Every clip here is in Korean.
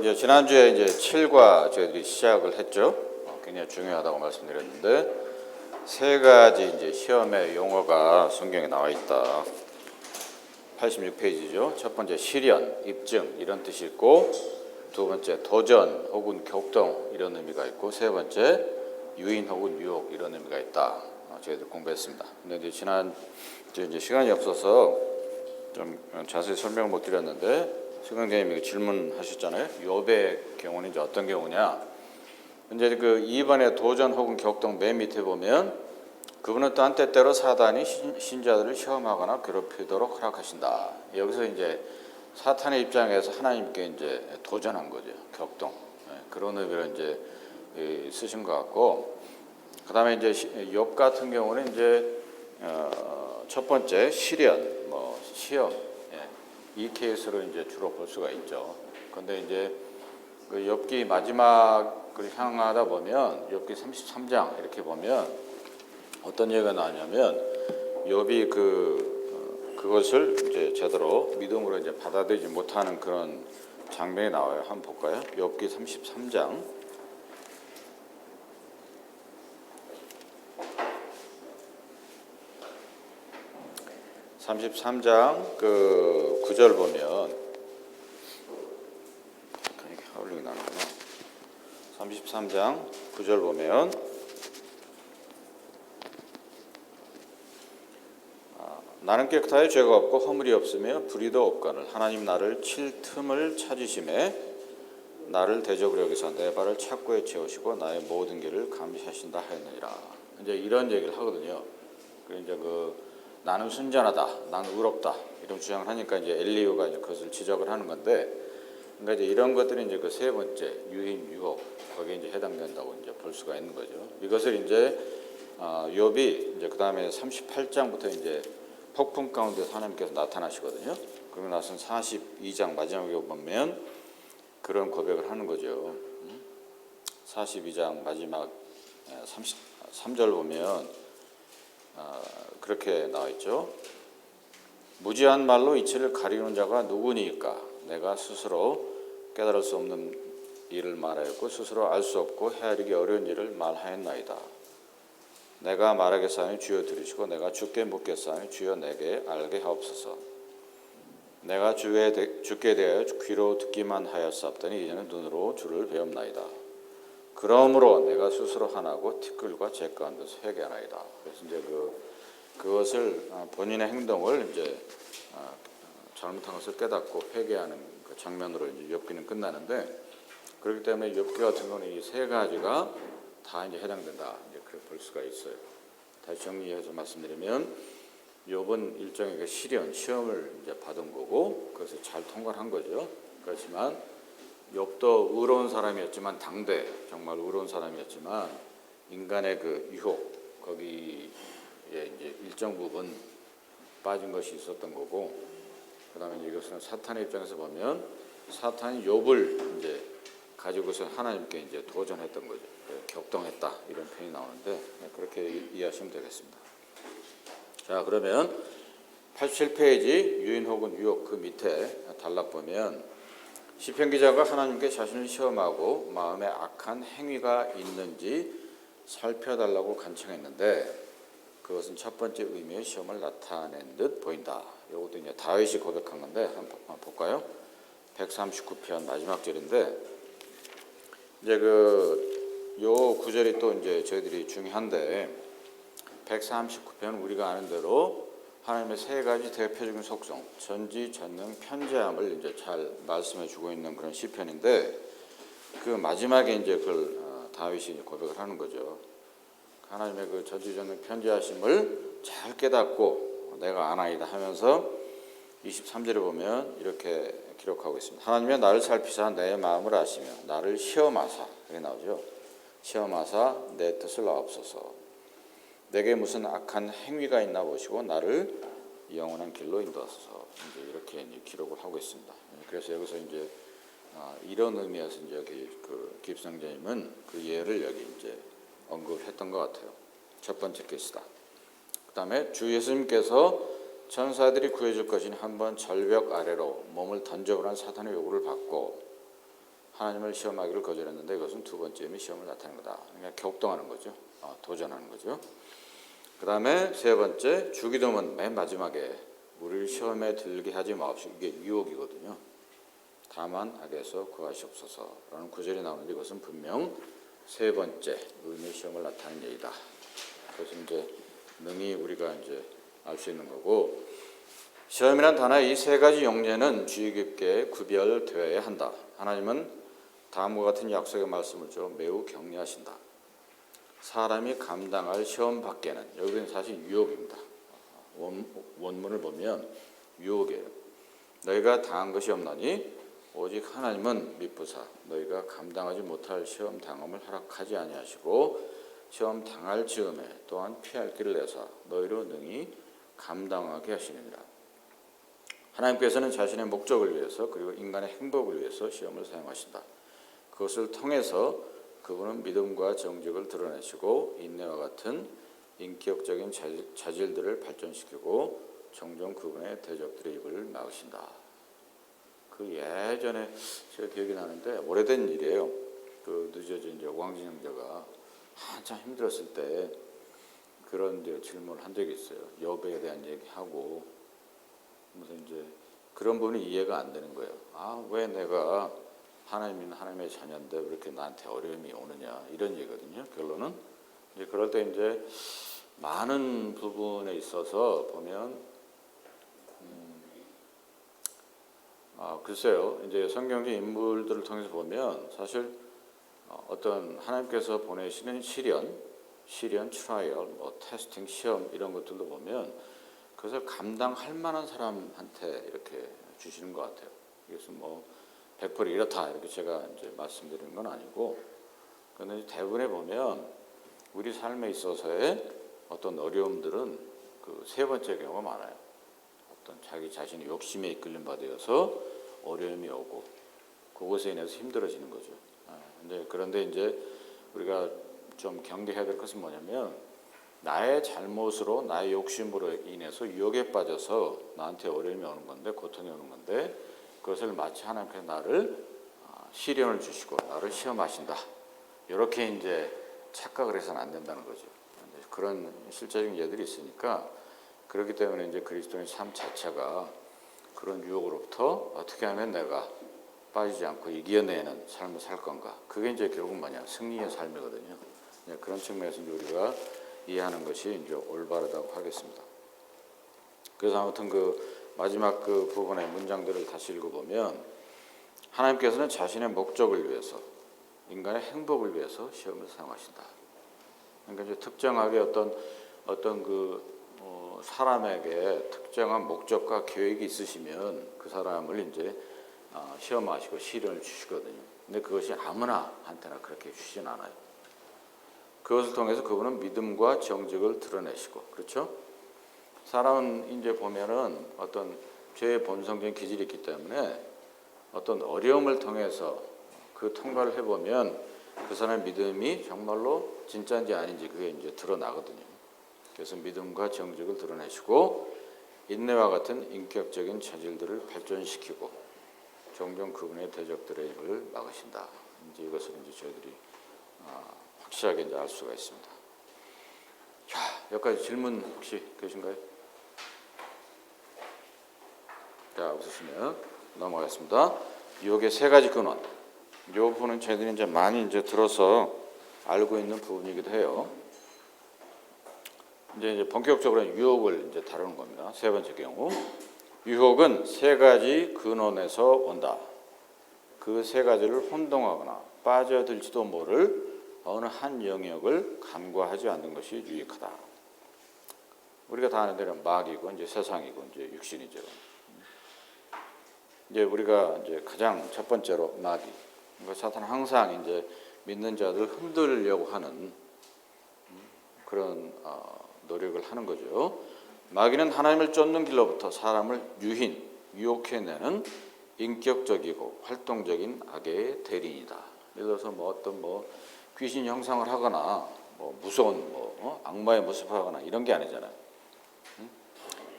이제 지난주에 이제 7과 저희들이 시작을 했죠. 굉장히 중요하다고 말씀드렸는데 세 가지 이제 시험의 용어가 성경에 나와 있다. 86페이지죠. 첫 번째 실현, 입증 이런 뜻이 있고, 두 번째 도전 혹은 격동 이런 의미가 있고, 세 번째 유인 혹은 유혹 이런 의미가 있다. 저희들 공부했습니다. 근데 이제 지난 이제 시간이 없어서 좀 자세히 설명을 못 드렸는데, 수강자님이 질문하셨잖아요. 욥의 경우는 이제 어떤 경우냐? 이제 그 2번에 도전 혹은 격동 맨 밑에 보면 그분은 또한 때때로 사단이 신자들을 시험하거나 괴롭히도록 허락하신다. 여기서 이제 사탄의 입장에서 하나님께 이제 도전한 거죠. 격동. 그런 의미로 이제 쓰신 것 같고, 그 다음에 이제 욥 같은 경우는 이제 첫 번째 시련, 시험, 이 케이스로 이제 주로 볼 수가 있죠. 그런데 이제 그 욥기 마지막을 향하다 보면 욥기 33장 이렇게 보면 어떤 얘기가 나오냐면 욥이 그것을 이제 제대로 믿음으로 이제 받아들이지 못하는 그런 장면이 나와요. 한번 볼까요? 욥기 33장. 33장 그 9절 보면 이렇게 하울링이 나는구나. 33장 9절 보면 나는 깨끗하여 죄가 없고 허물이 없으며 불의도 없거늘 하나님 나를 칠 틈을 찾으심에 나를 대적으로 여기서 내 발을 착고에 채우시고 나의 모든 길을 감시하신다 하였느니라. 이제 이런 얘기를 하거든요. 그리고 이제 나는 순전하다, 나는 의롭다 이런 주장을 하니까 이제 엘리후가 이제 그것을 지적을 하는 건데, 그러니까 이제 이런 것들이 이제 그 세 번째 유인 유혹 거기에 이제 해당된다고 이제 볼 수가 있는 거죠. 이것을 이제 욥이 이제 그 다음에 38장부터 이제 폭풍 가운데서 하나님께서 나타나시거든요. 그러고 나서는 42장 마지막에 보면 그런 고백을 하는 거죠. 42장 마지막 33절 보면 그렇게 나와 있죠. 무지한 말로 이치를 가리우는 자가 누구니까? 내가 스스로 깨달을 수 없는 일을 말하였고 스스로 알 수 없고 헤아리기 어려운 일을 말하였나이다. 내가 말하겠사오니 주여 들으시고 내가 주께 묻겠사오니 주여 내게 알게 하옵소서. 내가 주께 대하여 귀로 듣기만 하였사옵더니 이제는 눈으로 주를 배웁나이다. 그러므로 내가 스스로 하나고 티끌과 재 가운데서 회개하나이다. 그래서 이제 그것을 본인의 행동을 이제 잘못한 것을 깨닫고 회개하는 그 장면으로 이제 욥기는 끝나는데, 그렇기 때문에 욥기 같은 경우는 이 세 가지가 다 이제 해당된다. 이제 그렇게 볼 수가 있어요. 다시 정리해서 말씀드리면 욥은 일종의 그 시험을 이제 받은 거고 그것을 잘 통과를 한 거죠. 그렇지만 욥도 의로운 사람이었지만 당대 정말 의로운 사람이었지만 인간의 그 유혹 거기에 이제 일정 부분 빠진 것이 있었던 거고, 그다음에 이것은 사탄의 입장에서 보면 사탄이 욥을 이제 가지고서 하나님께 이제 도전했던 거죠. 격동했다 이런 표현이 나오는데 그렇게 이해하시면 되겠습니다. 자, 그러면 87페이지 유인 혹은 유혹 그 밑에 단락 보면 시편 기자가 하나님께 자신을 시험하고 마음에 악한 행위가 있는지 살펴달라고 간청했는데 그것은 첫 번째 의미의 시험을 나타낸 듯 보인다. 이것도 이제 다윗이 고백한 건데 한번 볼까요? 139편 마지막 절인데 이제 요 구절이 또 이제 저희들이 중요한데 139편은 우리가 아는 대로 하나님의 세 가지 대표적인 속성, 전지, 전능, 편재함을 이제 잘 말씀해 주고 있는 그런 시편인데 그 마지막에 이제 그걸 다윗이 고백을 하는 거죠. 하나님의 그 전지, 전능, 편재하심을 잘 깨닫고 내가 아나이다 하면서 23절에 보면 이렇게 기록하고 있습니다. 하나님이 나를 살피사 내 마음을 아시며 나를 시험하사, 이렇게 나오죠. 시험하사 내 뜻을 아옵소서. 내게 무슨 악한 행위가 있나 보시고 나를 영원한 길로 인도하소서. 이제 이렇게 이제 기록을 하고 있습니다. 그래서 여기서 이제 이런 의미에서 이제 여기 그 기입성자님은 그 예를 여기 이제 언급했던 것 같아요. 첫 번째 케이스다. 그다음에 주 예수님께서 천사들이 구해줄 것이니 한번 절벽 아래로 몸을 던져보라는 사탄의 요구를 받고 하나님을 시험하기를 거절했는데 이것은 두 번째 의미 시험을 나타내는 거다. 그러니까 격동하는 거죠. 도전하는 거죠. 그 다음에 세 번째 주기도문 맨 마지막에 우리를 시험에 들게 하지 마옵시고 이게 유혹이거든요. 다만 악에서 구하시옵소서라는 구절이 나오는데 이것은 분명 세 번째 의미 시험을 나타내는 얘기다. 그것은 이제 능히 우리가 이제 알 수 있는 거고 시험이란 단어의 이 세 가지 용례는 주의 깊게 구별되어야 한다. 하나님은 다음과 같은 약속의 말씀을 줘 매우 격려하신다. 사람이 감당할 시험 밖에는 여기는 사실 유혹입니다. 원문을 보면 유혹이에요. 너희가 당한 것이 없나니 오직 하나님은 미쁘사 너희가 감당하지 못할 시험 당함을 허락하지 아니하시고 시험 당할 즈음에 또한 피할 길을 내사 너희로 능히 감당하게 하시느니라. 하나님께서는 자신의 목적을 위해서 그리고 인간의 행복을 위해서 시험을 사용하신다. 그것을 통해서 그분은 믿음과 정직을 드러내시고 인내와 같은 인격적인 자질들을 발전시키고 종종 그분의 대적들의 입을 막으신다. 그 예전에 제가 기억이 나는데 오래된 일이에요. 그 늦어진 이제 왕진 형제가 한참 힘들었을 때 그런 이제 질문을 한 적이 있어요. 여배에 대한 얘기하고 무슨 이제 그런 부분이 이해가 안 되는 거예요. 왜 내가 하나님의 자녀인데 왜 이렇게 나한테 어려움이 오느냐 이런 얘기거든요. 결론은 이제 그럴 때 이제 많은 부분에 있어서 보면 글쎄요. 이제 성경적 인물들을 통해서 보면 사실 어떤 하나님께서 보내시는 시련, 트라이얼, 테스팅, 시험 이런 것들도 보면 그것을 감당할 만한 사람한테 이렇게 주시는 것 같아요. 이것은 100% 이렇다 이렇게 제가 이제 말씀드리는 건 아니고, 그런데 대부분에 보면 우리 삶에 있어서의 어떤 어려움들은 그 세 번째 경우가 많아요. 어떤 자기 자신의 욕심에 이끌림 받아서 어려움이 오고 그것에 인해서 힘들어지는 거죠. 그런데 이제 우리가 좀 경계해야 될 것은 뭐냐면 나의 잘못으로 나의 욕심으로 인해서 유혹에 빠져서 나한테 어려움이 오는 건데 고통이 오는 건데 그것을 마치 하나님께서 나를 시련을 주시고 나를 시험하신다 이렇게 이제 착각을 해서는 안 된다는 거죠. 그런 실제적인 예들이 있으니까 그렇기 때문에 이제 그리스도의 삶 자체가 그런 유혹으로부터 어떻게 하면 내가 빠지지 않고 이겨내는 삶을 살 건가. 그게 이제 결국 뭐냐 승리의 삶이거든요. 그런 측면에서 우리가 이해하는 것이 이제 올바르다고 하겠습니다. 그래서 아무튼 그 마지막 그 부분의 문장들을 다시 읽어보면 하나님께서는 자신의 목적을 위해서 인간의 행복을 위해서 시험을 사용하신다. 그러니까 이제 특정하게 어떤 그 사람에게 특정한 목적과 계획이 있으시면 그 사람을 이제 시험하시고 시련을 주시거든요. 근데 그것이 아무나 한테나 그렇게 주시진 않아요. 그것을 통해서 그분은 믿음과 정직을 드러내시고, 그렇죠? 사람은 이제 보면은 어떤 죄의 본성적인 기질이 있기 때문에 어떤 어려움을 통해서 그 통과를 해보면 그 사람의 믿음이 정말로 진짜인지 아닌지 그게 이제 드러나거든요. 그래서 믿음과 정직을 드러내시고 인내와 같은 인격적인 자질들을 발전시키고 종종 그분의 대적들의 입을 막으신다. 이제 이것을 이제 저희들이 확실하게 이제 알 수가 있습니다. 자, 여기까지 질문 혹시 계신가요? 자, 없으시면 넘어가겠습니다. 유혹의 세 가지 근원. 이 부분은 저희들이 이제 많이 이제 들어서 알고 있는 부분이기도 해요. 이제 본격적으로 유혹을 이제 다루는 겁니다. 세 번째 경우. 유혹은 세 가지 근원에서 온다. 그 세 가지를 혼동하거나 빠져들지도 모를 어느 한 영역을 간과하지 않는 것이 유익하다. 우리가 다 아는 대로 마귀고 이제 세상이고 이제 육신이죠. 이제 우리가 이제 가장 첫 번째로 마귀. 그러니까 사탄은 항상 이제 믿는 자들을 흔들려고 하는 그런 노력을 하는 거죠. 마귀는 하나님을 쫓는 길로부터 사람을 유혹해내는 인격적이고 활동적인 악의 대리인이다. 예를 들어서 어떤 귀신 형상을 하거나 무서운 악마의 모습을 하거나 이런 게 아니잖아요.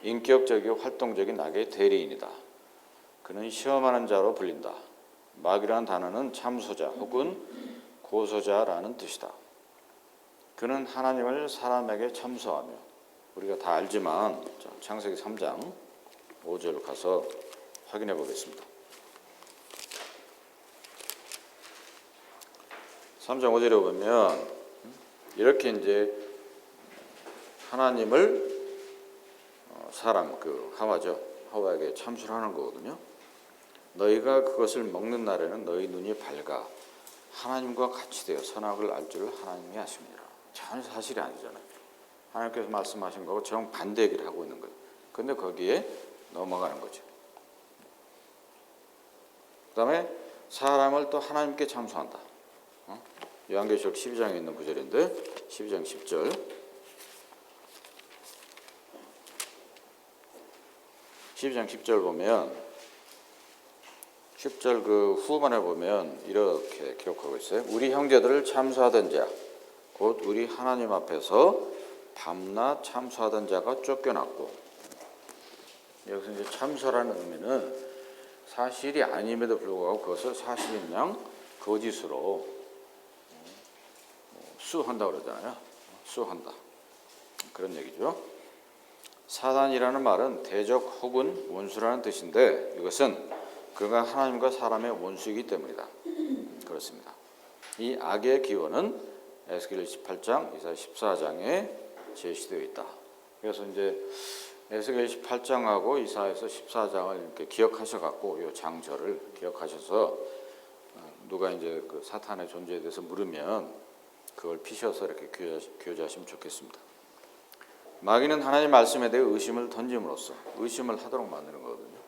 인격적이고 활동적인 악의 대리인이다. 그는 시험하는 자로 불린다. 마귀라는 단어는 참소자 혹은 고소자라는 뜻이다. 그는 하나님을 사람에게 참소하며, 우리가 다 알지만 창세기 3장 5절 가서 확인해 보겠습니다. 3장 5절에 보면 이렇게 이제 하나님을 사람 하와죠. 하와에게 참소를 하는 거거든요. 너희가 그것을 먹는 날에는 너희 눈이 밝아 하나님과 같이 되어 선악을 알 줄을 하나님이 아십니다. 전혀 사실이 아니잖아요. 하나님께서 말씀하신 거고 정반대 얘기를 하고 있는 거예요. 그런데 거기에 넘어가는 거죠. 그 다음에 사람을 또 하나님께 참소한다. 요한계시록 12장에 있는 구절인데 12장 10절 12장 10절 보면 10절 그 후반에 보면 이렇게 기록하고 있어요. 우리 형제들을 참소하던 자, 곧 우리 하나님 앞에서 밤낮 참소하던 자가 쫓겨났고, 여기서 이제 참소라는 의미는 사실이 아님에도 불구하고 그것을 사실인 양 거짓으로 수한다 그러잖아요. 수한다. 그런 얘기죠. 사단이라는 말은 대적 혹은 원수라는 뜻인데 이것은 그가 하나님과 사람의 원수이기 때문이다. 그렇습니다. 이 악의 기원은 에스겔 18장, 이사야 14장에 제시되어 있다. 그래서 이제 에스겔 18장하고 이사야서 14장을 이렇게 기억하셔 갖고 이 장절을 기억하셔서 누가 이제 그 사탄의 존재에 대해서 물으면 그걸 피셔서 이렇게 교제하시면 좋겠습니다. 마귀는 하나님 말씀에 대해 의심을 던짐으로써 의심을 하도록 만드는 거거든요.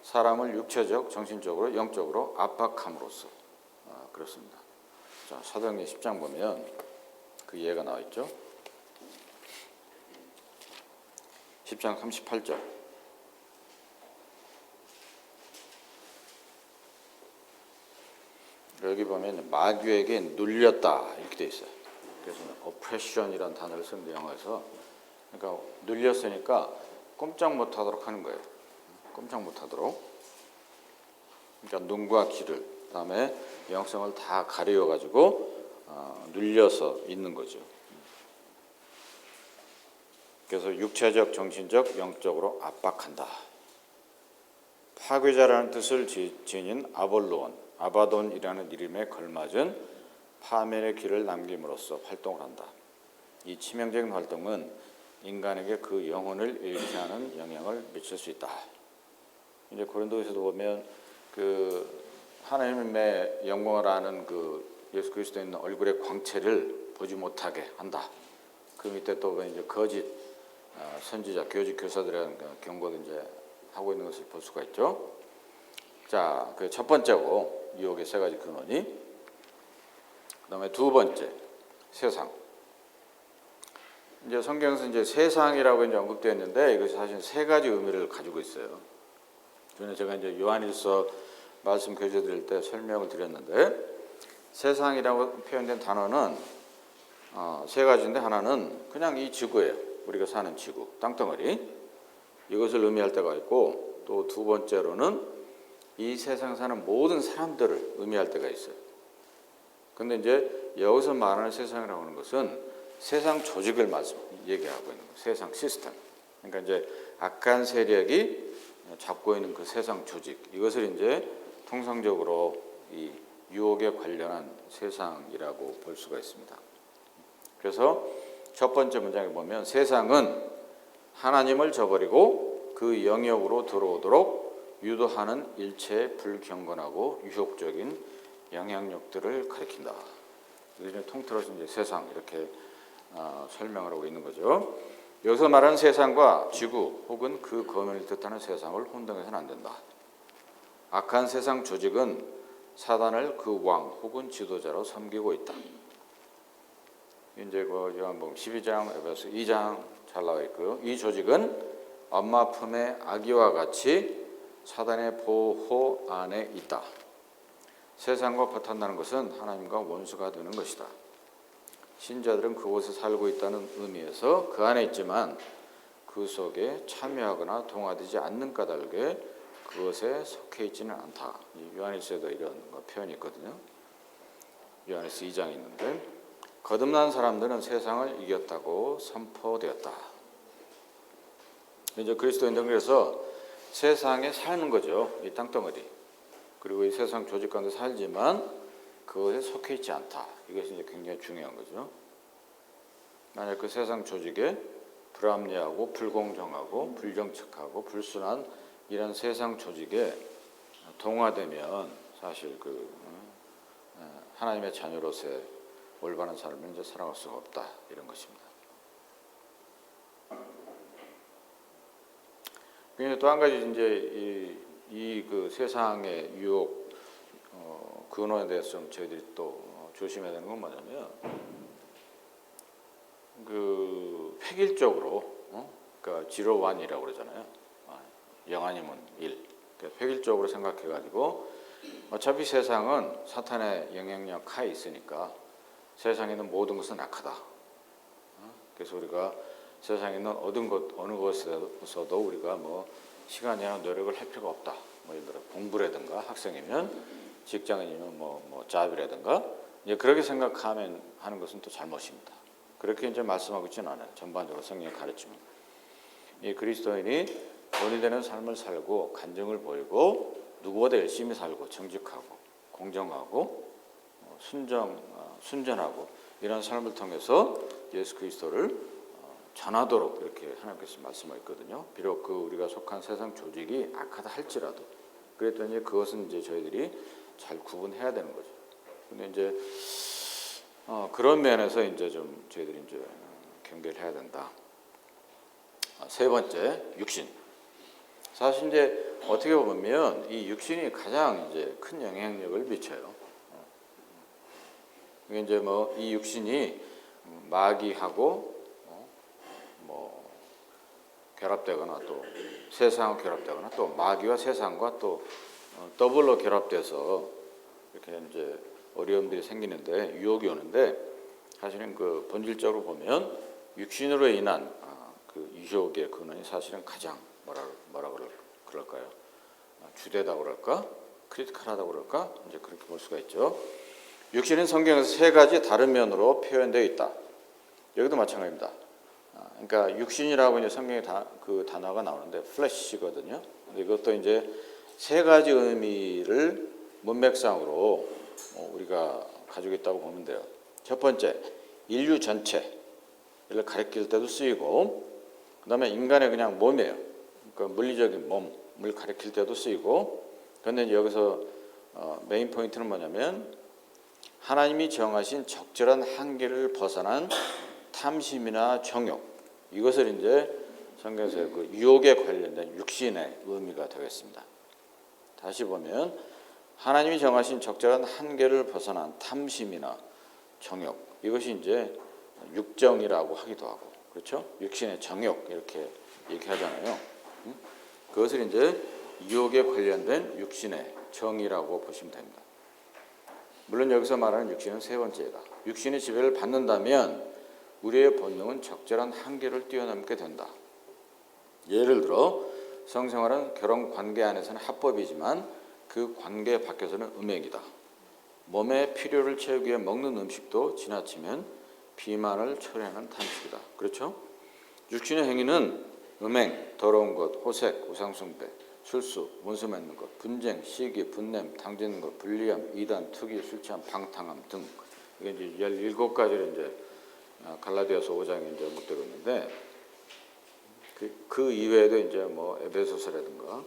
사람을 육체적, 정신적으로, 영적으로 압박함으로써 그렇습니다. 자, 사도행전 10장 보면 그 예가 나와 있죠. 10장 38절. 여기 보면 마귀에게 눌렸다 이렇게 돼 있어요. 그래서 oppression이라는 단어를 쓰는데 영어에서, 그러니까 눌렸으니까 꼼짝 못하도록 하는 거예요. 꼼짝 못하도록. 그러니까 눈과 귀를, 그다음에 영성을 다 가려가지고 눌려서 있는 거죠. 그래서 육체적, 정신적, 영적으로 압박한다. 파괴자라는 뜻을 지닌 아볼로온, 아바돈이라는 이름에 걸맞은 파멸의 길을 남김으로써 활동을 한다. 이 치명적인 활동은 인간에게 그 영혼을 잃게 하는 영향을 미칠 수 있다. 이제 고린도에서도 보면 그 하나님의 영광을 아는 그 예수 그리스도에 있는 얼굴의 광채를 보지 못하게 한다. 그 밑에 또 이제 거짓 선지자, 교직 교사들의 경고도 이제 하고 있는 것을 볼 수가 있죠. 자, 그 첫 번째고 유혹의 세 가지 근원이. 그다음에 두 번째, 세상. 이제 성경에서 이제 세상이라고 이제 언급되어 있는데 이것이 사실 세 가지 의미를 가지고 있어요. 전에 제가 이제 요한일서 말씀 교재 드릴 때 설명을 드렸는데, 세상이라고 표현된 단어는 세 가지인데, 하나는 그냥 이 지구예요. 우리가 사는 지구, 땅덩어리, 이것을 의미할 때가 있고, 또 두 번째로는 이 세상 사는 모든 사람들을 의미할 때가 있어요. 근데 이제 여기서 말하는 세상이라고 하는 것은 세상 조직을 얘기하고 있는 거예요. 세상 시스템. 그러니까 이제 악한 세력이 잡고 있는 그 세상 조직, 이것을 이제 통상적으로 이 유혹에 관련한 세상이라고 볼 수가 있습니다. 그래서 첫 번째 문장에 보면 세상은 하나님을 저버리고 그 영역으로 들어오도록 유도하는 일체의 불경건하고 유혹적인 영향력들을 가리킨다. 이제 통틀어서 이제 세상 이렇게 설명을 하고 있는 거죠. 여기서 말하는 세상과 지구 혹은 그 거면을 뜻하는 세상을 혼동해서는 안 된다. 악한 세상 조직은 사단을 그 왕 혹은 지도자로 섬기고 있다. 이제 그 요한복음 12장, 에베소 2장 잘 나와 있고요. 이 조직은 엄마 품의 아기와 같이 사단의 보호 안에 있다. 세상과 버탄다는 것은 하나님과 원수가 되는 것이다. 신자들은 그곳에 살고 있다는 의미에서 그 안에 있지만 그 속에 참여하거나 동화되지 않는 까닭에 그것에 속해 있지는 않다. 요한일서에도 이런 표현이 있거든요. 요한일서 2장에 있는데 거듭난 사람들은 세상을 이겼다고 선포되었다. 이제 그리스도인들은 그래서 세상에 사는 거죠. 이 땅덩어리. 그리고 이 세상 조직 가운데 살지만 그것에 속해 있지 않다. 이것이 이제 굉장히 중요한 거죠. 만약 그 세상 조직에 불합리하고 불공정하고 불정직하고 불순한 이런 세상 조직에 동화되면 사실 하나님의 자녀로서의 올바른 삶을 이제 살아갈 수가 없다 이런 것입니다. 또 한 가지 이제 그 세상의 유혹 근원에 대해서 좀 저희들이 또 조심해야 되는 건 뭐냐면 그 획일적으로 그러니까 지로완이라고 그러잖아요. 0 아니면 1. 그러니까 획일적으로 생각해가지고 어차피 세상은 사탄의 영향력 하에 있으니까 세상에 있는 모든 것은 악하다. 그래서 우리가 세상에 있는 어느 것에서도 우리가 뭐 시간이나 노력을 할 필요가 없다. 뭐 예를 들어 공부라든가 학생이면 직장인이면 뭐 잡이라든가 이제 그렇게 생각하면 하는 것은 또 잘못입니다. 그렇게 이제 말씀하고 있지는 않아요. 전반적으로 성경의 가르침은 이 그리스도인이 본이 되는 삶을 살고 간증을 보이고 누구보다 열심히 살고 정직하고 공정하고 순전하고 이런 삶을 통해서 예수 그리스도를 전하도록 이렇게 하나님께서 말씀하고 있거든요. 비록 우리가 속한 세상 조직이 악하다 할지라도 그랬더니 그것은 이제 저희들이 잘 구분해야 되는 거죠. 근데 이제 그런 면에서 이제 좀 저희들이 이제 경계를 해야 된다. 세 번째, 육신. 사실 이제 어떻게 보면 이 육신이 가장 이제 큰 영향력을 미쳐요. 이게 이제 뭐 이 육신이 마귀하고 결합되거나 또 세상과 결합되거나 또 마귀와 세상과 또 더블로 결합돼서 이렇게 이제 어려움들이 생기는데 유혹이 오는데 사실은 그 본질적으로 보면 육신으로 인한 그 유혹의 근원이 사실은 가장 뭐라 그럴까요? 주되다 그럴까? 크리티컬하다 그럴까? 이제 그렇게 볼 수가 있죠. 육신은 성경에서 세 가지 다른 면으로 표현되어 있다. 여기도 마찬가지입니다. 그러니까 육신이라고 이제 성경에 그 단어가 나오는데 플래시거든요. 근데 이것도 이제 세 가지 의미를 문맥상으로 우리가 가지고 있다고 보면 돼요. 첫 번째, 인류 전체를 가리킬 때도 쓰이고, 그 다음에 인간의 그냥 몸이에요. 그러니까 물리적인 몸을 가리킬 때도 쓰이고, 그런데 여기서 메인 포인트는 뭐냐면 하나님이 정하신 적절한 한계를 벗어난 탐심이나 정욕, 이것을 이제 성경에서 그 유혹에 관련된 육신의 의미가 되겠습니다. 다시 보면 하나님이 정하신 적절한 한계를 벗어난 탐심이나 정욕, 이것이 이제 육정이라고 하기도 하고, 그렇죠? 육신의 정욕 이렇게 얘기하잖아요. 그것을 이제 유혹에 관련된 육신의 정이라고 보시면 됩니다. 물론 여기서 말하는 육신은 세 번째다. 육신의 지배를 받는다면 우리의 본능은 적절한 한계를 뛰어넘게 된다. 예를 들어 성생활은 결혼 관계 안에서는 합법이지만 그 관계 밖에서는 음행이다. 몸의 필요를 채우기 위해 먹는 음식도 지나치면 비만을 초래하는 탐식이다. 그렇죠? 육신의 행위는 음행, 더러운 것, 호색, 우상숭배, 술수, 원수 맺는 것, 분쟁, 시기, 분냄, 당짓는 것, 불리함, 이단, 투기, 술 취함, 방탕함 등 이게 이제 17가지를 이제 갈라디아서 5장에 이제 묻되고 있는데 그 이외에도 이제 뭐 에베소서라든가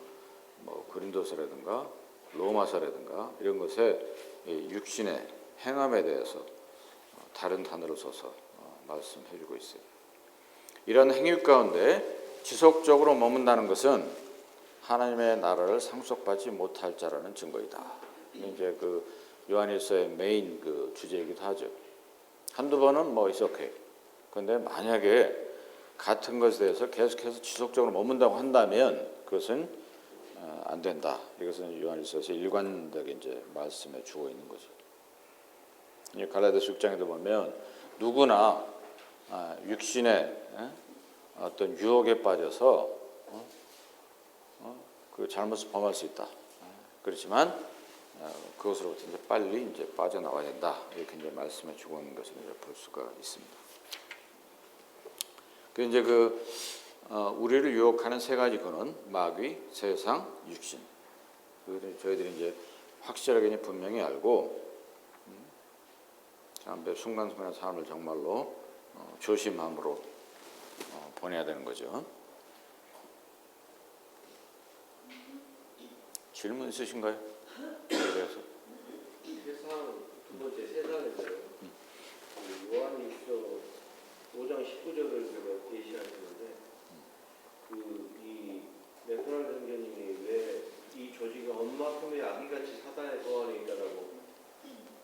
뭐 고린도서라든가 로마서라든가 이런 것에 육신의 행함에 대해서 다른 단어를 써서 말씀해주고 있어요. 이런 행위 가운데 지속적으로 머문다는 것은 하나님의 나라를 상속받지 못할 자라는 증거이다. 이제 그 요한일서의 메인 그 주제이기도 하죠. 한두 번은 뭐 it's okay. 그런데 만약에 같은 것에 대해서 계속해서 지속적으로 머문다고 한다면 그것은 안 된다. 이것은 요한일서에서 일관되게 이제 말씀해 주고 있는 거죠. 갈라디아서 6장에도 보면 누구나 육신의 어떤 유혹에 빠져서 그 잘못을 범할 수 있다. 그렇지만 그것으로부터 이제 빨리 이제 빠져나와야 된다. 이렇게 이제 말씀해 주고 있는 것을 이제 볼 수가 있습니다. 그 이제 우리를 유혹하는 세 가지 근원, 마귀, 세상, 육신. 저희들이 이제 확실하게 분명히 알고 참 순간순간의 삶을 정말로 조심함으로 보내야 되는 거죠. 질문 있으신가요? 그래서 세상 두 번째 세상에서요. 요한일서 5장 19절을 계시하시는데 이 맥도날드 선교님이 왜 이 조직이 엄마 품에 아기같이 사단의 거 안에 있다라고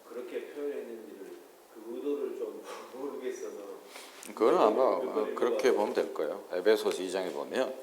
그렇게 표현했는지를 그 의도를 좀 모르겠어서. 그거는 아마 그렇게 보면 될 거예요. 에베소서 2장에 보면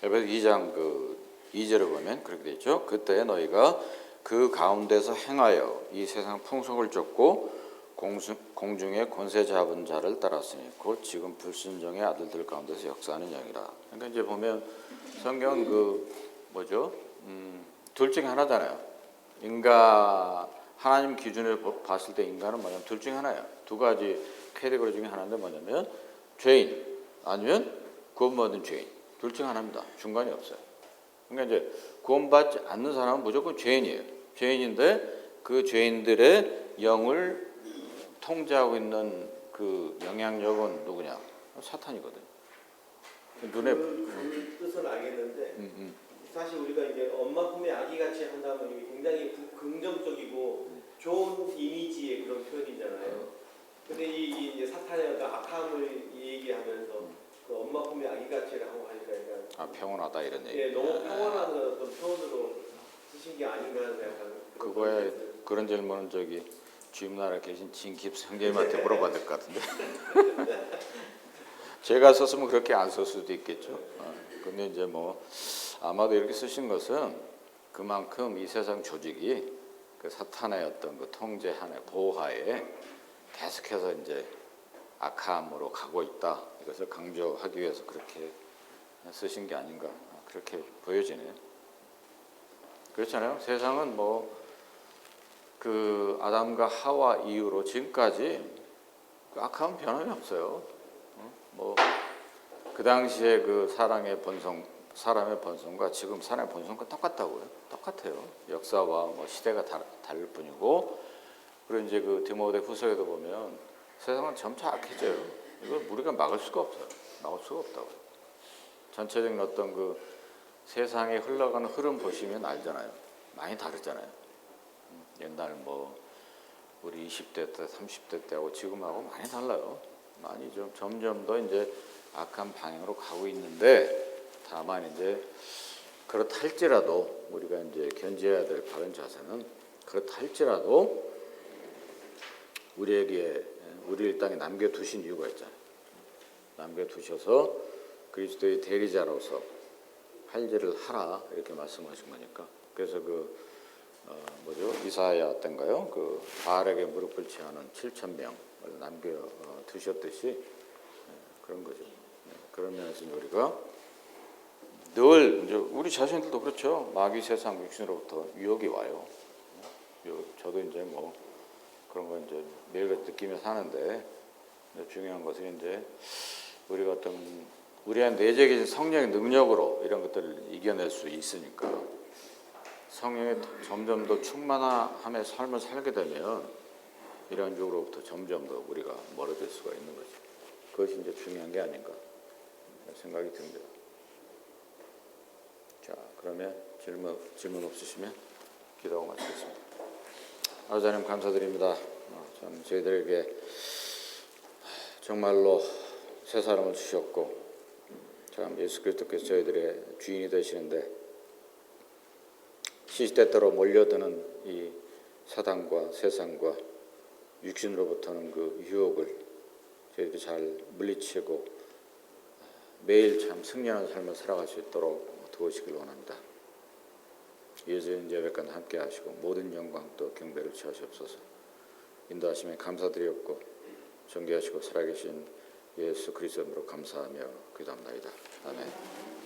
에베소 2장 2절을 보면 그렇게 되어 있죠. 그때 너희가 그 가운데서 행하여 이 세상 풍속을 쫓고 공중의 권세 잡은 자를 따랐으니 곧 지금 불순종의 아들들 가운데서 역사하는 영이라. 그러니까 이제 보면 성경은 둘 중에 하나잖아요. 하나님 기준으로 봤을 때 인간은 뭐냐면 둘 중에 하나예요. 두 가지 카테고리 중에 하나인데 뭐냐면 죄인 아니면 구원받은 죄인. 둘 중에 하나입니다. 중간이 없어요. 그러니까 이제 구원받지 않는 사람은 무조건 죄인이에요. 죄인인데 그 죄인들의 영을 통제하고 있는 그 영향력은 누구냐? 사탄이거든. 눈에 그 뜻은 알겠는데 사실 우리가 이제 엄마 품에 아기같이 한다면 이게 굉장히 긍정적이고 좋은 이미지의 그런 표현이잖아요. 근데 이제 사탄의 어떤 악함을 얘기하면서 그 엄마 품에 아기같이라고 하니까 약간 평온하다 이런 얘기. 예, 너무 평온한 어떤 표현으로 쓰신 게 아닌가 하는 약간 그거에 그런 질문은 주임나라에 계신 진깁 형제님한테 물어봐야 될 것 같은데. 제가 썼으면 그렇게 안 쓸 수도 있겠죠. 근데 이제 아마도 이렇게 쓰신 것은 그만큼 이 세상 조직이 그 사탄의 어떤 그 통제하에 보호하에 계속해서 이제 악함으로 가고 있다. 이것을 강조하기 위해서 그렇게 쓰신 게 아닌가 그렇게 보여지네요. 그렇잖아요. 세상은 그 아담과 하와 이후로 지금까지 그 악함은 변함이 없어요. 그 당시에 그 사람의 본성과 지금 사람의 본성과 똑같다고요. 똑같아요. 역사와 시대가 다를 뿐이고, 그리고 이제 그 디모데 후서에도 보면 세상은 점차 악해져요. 이걸 우리가 막을 수가 없어요. 막을 수가 없다고. 전체적인 어떤 그 세상에 흘러가는 흐름 보시면 알잖아요. 많이 다르잖아요. 옛날 우리 20대 때, 30대 때하고 지금하고 많이 달라요. 많이 좀 점점 더 이제 악한 방향으로 가고 있는데, 다만 이제 그렇다 할지라도 우리가 이제 견지해야 될 바른 자세는, 그렇다 할지라도 우리를 땅에 남겨두신 이유가 있잖아요. 남겨두셔서 그리스도의 대리자로서 할 일을 하라 이렇게 말씀하신 거니까. 그래서 이사야 때인가요? 그 바알에게 무릎 꿇지 않은 7,000명을 남겨두셨듯이 그런 거죠. 그런 면에서 우리가 늘 이제 우리 자신들도 그렇죠. 마귀 세상 육신으로부터 유혹이 와요. 저도 이제 그런 거 이제 매일같이 느끼며 사는데, 중요한 것은 이제 우리가 어떤 우리 안 내재적인 성령의 능력으로 이런 것들을 이겨낼 수 있으니까, 성령의 점점 더 충만함의 삶을 살게 되면 이런 쪽으로부터 점점 더 우리가 멀어질 수가 있는 거죠. 그것이 이제 중요한 게 아닌가 생각이 듭니다. 자, 그러면 질문 없으시면 기도하고 마치겠습니다. 아버지님 감사드립니다. 참 저희들에게 정말로 새 사람을 주셨고, 참 예수 그리스도께서 저희들의 주인이 되시는데, 시시때때로 몰려드는 이 사단과 세상과 육신으로부터는 그 유혹을 저희들이 잘 물리치고 매일 참 승리하는 삶을 살아갈 수 있도록 도우시길 원합니다. 예수님 예배관 함께 하시고 모든 영광 또 경배를 취하시옵소서. 인도하심에 감사드리옵고 존귀하시고 살아계신 예수 그리스도로 감사하며 기도합나이다. 아멘.